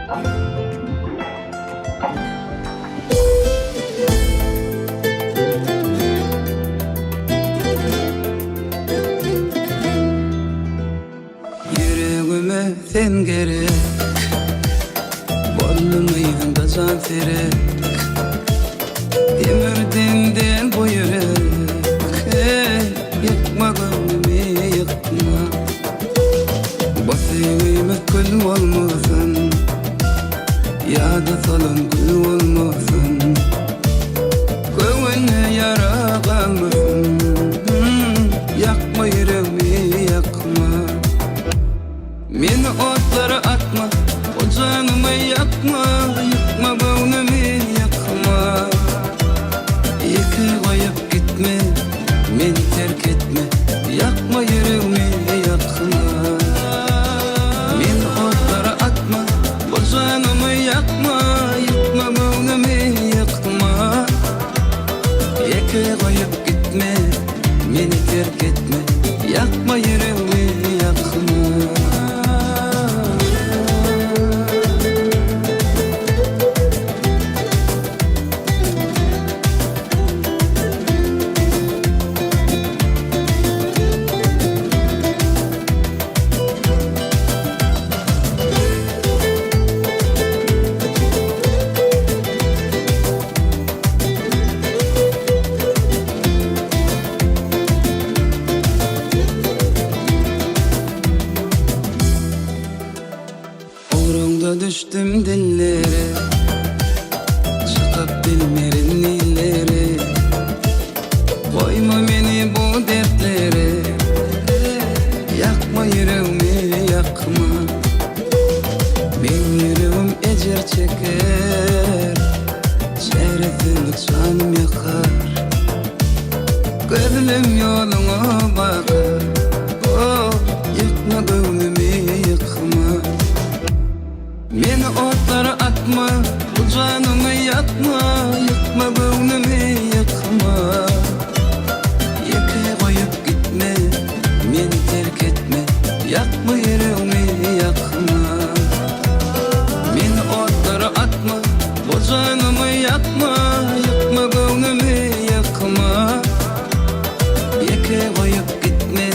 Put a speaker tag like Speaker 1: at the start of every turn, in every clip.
Speaker 1: Yüreğime sen gerek, boynumdan da zaferek. Demirden bu yürek, yakma gönlümü yakma. Batayımı kül olmasın, yada salın kül olmasın. Gönlüne yara kalmasın, yakma yüreğimi yakma. Meni otlara atma, o canımı yakma. Yakma gönlümü yakma. Yıkı koyup gitme, beni terk etme. Yakma yüreğimi yakma. Meni otlara atma, o canımı yakma. Yakma gönlümü yakma. Yıkı koyup gitme, beni terk etme. Yakma yüreğimi yakma. Uğrunda düştüm dillere, çıkıp bilmerin nilere. Koyma beni bu dertlere, yakma yüreğimi yakma. Benim yüreğim ecir çeker, çaresizlik canım yakar. Gözüm yoluna bakar, oh, yakma gönlümü yakma. Meni otlara atma, bu canımı yakma. Yakma gönlümü yakma. Yıkı koyup gitme, beni terk etme. Yakma yüreğimi yakma. Meni otlara atma, bu canımı yakma. Yakma gönlümü yakma. Yıkı koyup gitme,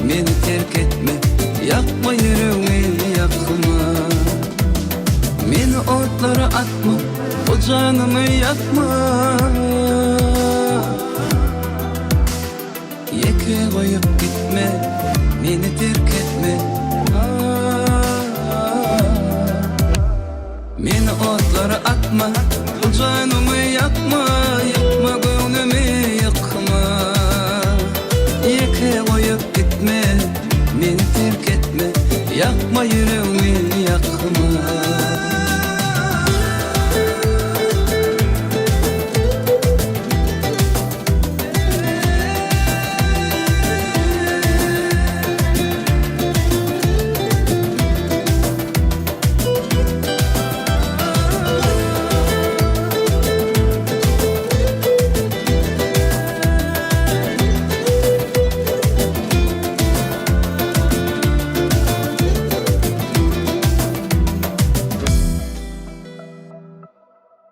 Speaker 1: beni terk etme. Yakma yüreğimi yakma. Meni otlara atma, o canımı yakma. Yeke koyup gitme, beni terk etme. Meni otlara atma, o canımı yakma. Yakma gönlümü yakma. Yeke koyup gitme, beni terk etme. Yakma yüreğimi